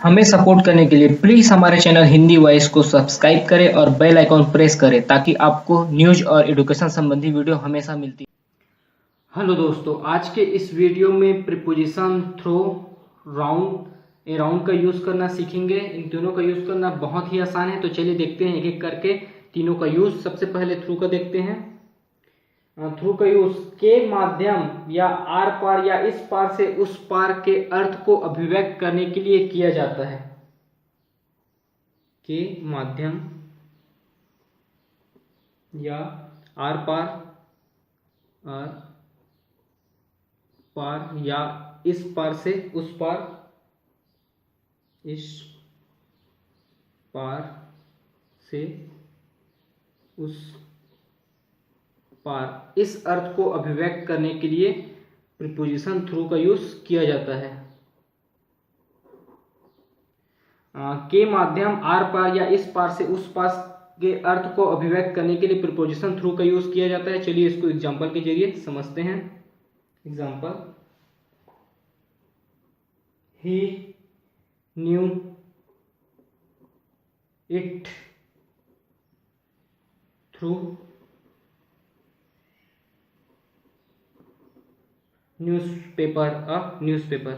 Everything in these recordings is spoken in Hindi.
हमें सपोर्ट करने के लिए प्लीज हमारे चैनल हिंदी वॉइस को सब्सक्राइब करें और बेल आइकॉन प्रेस करें ताकि आपको न्यूज और एजुकेशन संबंधी वीडियो हमेशा मिलती। हेलो दोस्तों, आज के इस वीडियो में प्रीपोजिशन थ्रो, राउंड, अराउंड का यूज करना सीखेंगे। इन तीनों का यूज करना बहुत ही आसान है, तो चलिए देखते हैं एक एक करके तीनों का यूज। सबसे पहले थ्रू का देखते हैं। थ्रू का यूज के माध्यम या आर पार या इस पार से उस पार के अर्थ को अभिव्यक्त करने के लिए किया जाता है। के माध्यम या आर पार या इस पार से उस पार, इस पार से उस पार, इस अर्थ को अभिव्यक्त करने के लिए प्रीपोजिशन थ्रू का यूज किया जाता है। के माध्यम आर पार या इस पार से उस पार के अर्थ को अभिव्यक्त करने के लिए प्रीपोजिशन थ्रू का यूज किया जाता है। चलिए इसको एग्जांपल के जरिए समझते हैं। Example, he knew it through newspaper, a newspaper.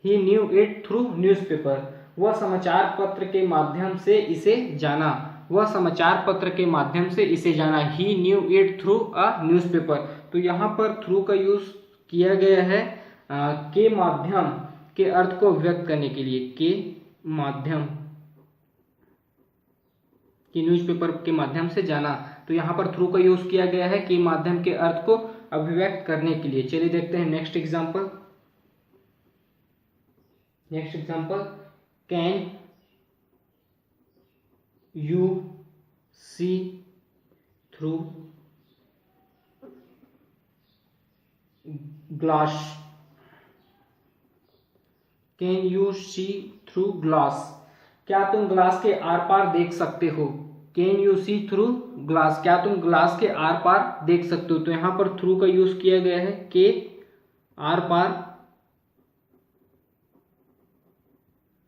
He knew it through newspaper. वह समाचार पत्र के माध्यम से इसे जाना। वह समाचार पत्र के माध्यम से इसे जाना। He knew it through a newspaper. तो यहाँ पर थ्रू का यूज किया गया है के माध्यम के अर्थ को व्यक्त करने के लिए। के माध्यम, कि न्यूज़पेपर के माध्यम से जाना, तो यहाँ पर थ्रू का यूज किया गया है के माध्यम के अर्थ को अभिव्यक्त करने के लिए। चलिए देखते हैं next example. Next example, can you see through glass. Can you see through glass, क्या तुम ग्लास के आर पार देख सकते हो। Can you see through glass, क्या तुम ग्लास के आर पार देख सकते हो। तो यहां पर थ्रू का यूज किया गया है के आर पार,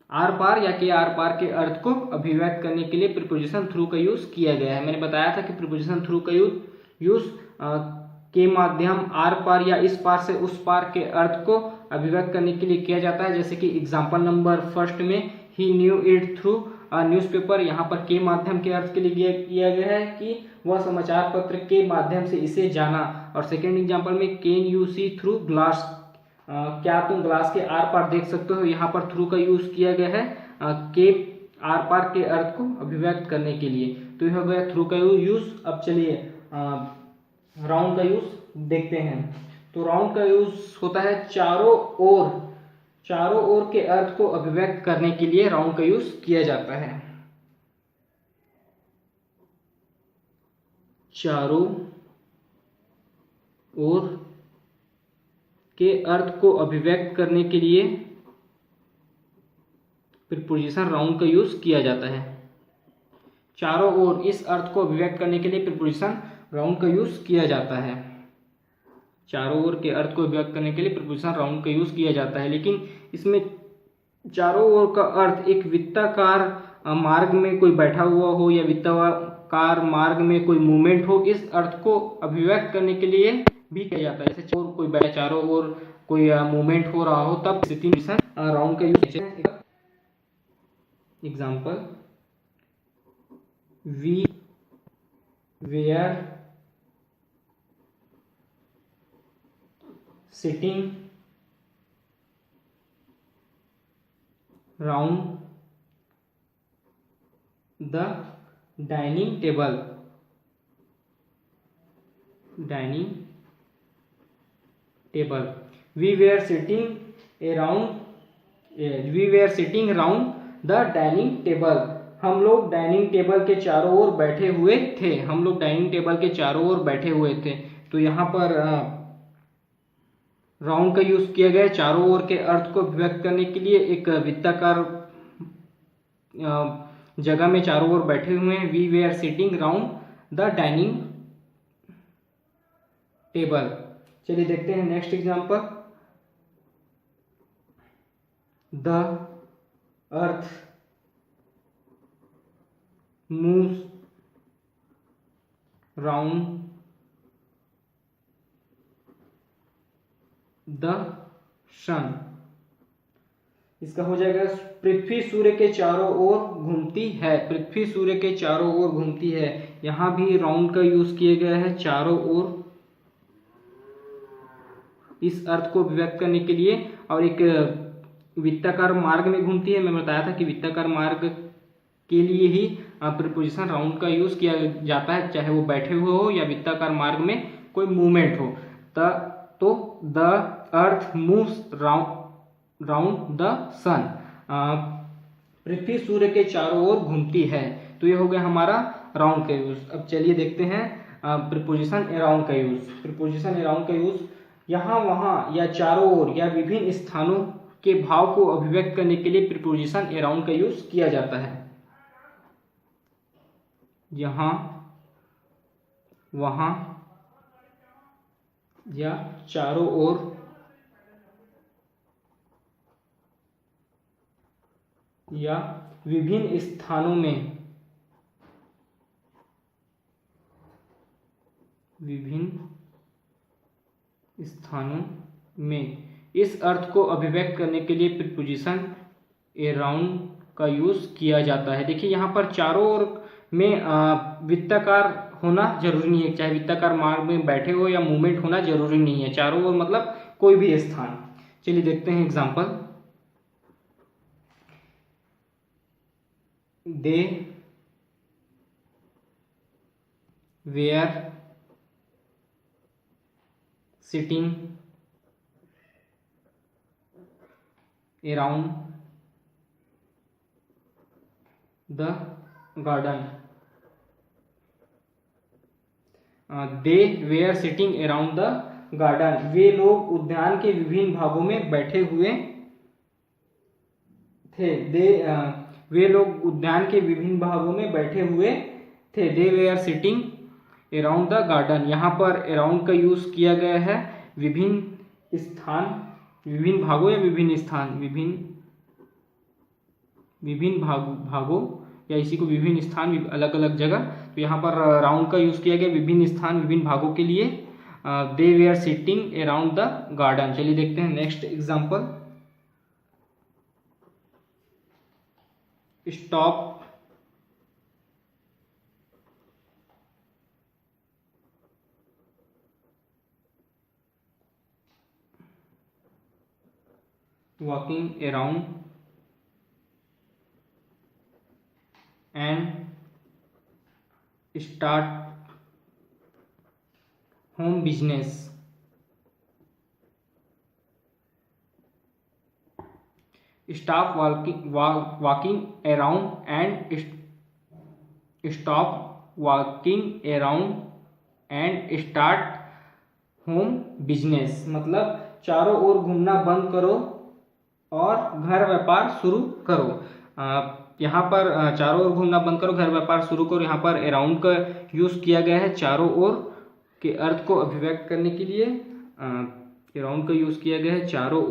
आर पार या के आर पार के अर्थ को अभिव्यक्त करने के लिए प्रीपोजिशन थ्रू का यूज किया गया है। मैंने बताया था कि प्रीपोजिशन थ्रू का यूज के माध्यम आर पार या इस पार से उस पार के अर्थ को अभिव्यक्त करने के लिए किया जाता है। जैसे कि एग्जांपल नंबर फर्स्ट में ही न्यू इट थ्रू न्यूज़पेपर, यहाँ पर के माध्यम के अर्थ के लिए किया गया है कि वह समाचार पत्र के माध्यम से इसे जाना। और सेकेंड एग्जांपल में can you see through glass, क्या तुम ग्लास के आर पार देख सकते हो। यहाँ पर थ्रू का यूज किया गया है के आर पार के अर्थ को अभिव्यक्त करने के लिए। तो यह हो गया थ्रू का यूज। अब चलिए राउंड का यूज देखते हैं। तो राउंड का यूज होता है चारों ओर के अर्थ को अभिव्यक्त करने के लिए राउंड का यूज किया जाता है। चारों ओर के अर्थ को अभिव्यक्त करने के लिए प्रीपोजिशन राउंड का यूज किया जाता है। चारों ओर, इस अर्थ को अभिव्यक्त करने के लिए प्रीपोजिशन राउंड का यूज किया जाता है। चारों ओर के अर्थ को व्यक्त करने के लिए प्रीपोजिशन राउंड का यूज किया जाता है। लेकिन इसमें चारों ओर का अर्थ एक वृत्ताकार मार्ग में कोई बैठा हुआ हो या वृत्ताकार मार्ग में कोई मूवमेंट हो, इस अर्थ को अभिव्यक्त करने के लिए भी किया जाता है। जैसे कोई बैठा, चारों ओर कोई मूवमेंट हो रहा हो, तब स्थिति राउंड का use. Example, we were sitting round the dining table. We were sitting round the dining table. हम लोग डाइनिंग टेबल के चारों ओर बैठे हुए थे। हम लोग डाइनिंग टेबल के चारों ओर बैठे हुए थे। तो यहाँ पर राउंड का यूज किया गया है चारों ओर के अर्थ को व्यक्त करने के लिए। एक वृत्ताकार जगह में चारों ओर बैठे हुए हैं। वी वे are sitting round the dining table. चलिए देखते हैं next example. The earth moves round the sun. इसका हो जाएगा पृथ्वी सूर्य के चारों ओर घूमती है। पृथ्वी सूर्य के चारों ओर घूमती है। यहां भी राउंड का यूज किया गया है चारों ओर इस अर्थ को व्यक्त करने के लिए। और एक वृत्ताकार मार्ग में घूमती है। मैं बताया था कि वृत्ताकार मार्ग के लिए ही प्रीपोजिशन राउंड का यूज किया जाता है, चाहे वो बैठे हुए हो या वृत्ताकार मार्ग में कोई मूवमेंट हो। तो the earth moves round the sun. पृथ्वी सूर्य के चारों ओर घूमती है। तो ये हो गया हमारा राउंड का यूज। अब चलिए देखते हैं प्रीपोजिशन अराउंड का यूज। प्रीपोजिशन अराउंड का यूज यहाँ वहाँ या चारों ओर या विभिन्न स्थानों के भाव को अभिव्यक्त करने के लिए प्रीपोजिशन अराउंड का यूज किया जाता है। यहाँ वहाँ या चारों ओर या विभिन्न स्थानों में, विभिन्न स्थानों में इस अर्थ को अभिव्यक्त करने के लिए प्रीपोजिशन अराउंड का यूज किया जाता है। देखिए यहाँ पर चारों ओर में वृत्ताकार होना जरूरी नहीं है, चाहे वृत्ताकार मार्ग में बैठे हो या मूवमेंट होना जरूरी नहीं है। चारों ओर मतलब कोई भी स्थान। चलिए देखते हैं example. They were sitting around the garden. They were sitting around the garden. वे लोग उद्यान के विभिन्न भागों में बैठे हुए थे। वे लोग उद्यान के विभिन्न भागों में बैठे हुए थे। They were sitting around the garden. यहाँ पर around का यूज किया गया है विभिन्न स्थान, विभिन्न भागों या विभिन्न स्थान, विभिन्न भागों या इसी को विभिन्न स्थान, अलग अलग जगह। तो यहाँ पर राउंड का यूज किया गया विभिन्न स्थान, विभिन्न भागों के लिए। दे वे are sitting around the garden. चलिए देखते हैं next example. Stop walking around and start home business. Stop walking around and stop walking around and start home business। मतलब चारों ओर घूमना बंद करो और घर व्यापार शुरू करो। यहाँ पर चारों ओर घूमना बंद करो, घर व्यापार शुरू करो। यहाँ पर अराउंड का यूज किया गया है चारों ओर के अर्थ को अभिव्यक्त करने के लिए। अराउंड का यूज किया गया है चारों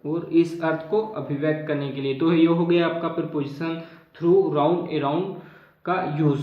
ओर इस अर्थ को अभिव्यक्त करने के लिए। तो ये हो गया आपका प्रीपोजिशन थ्रू, राउंड, अराउंड का यूज।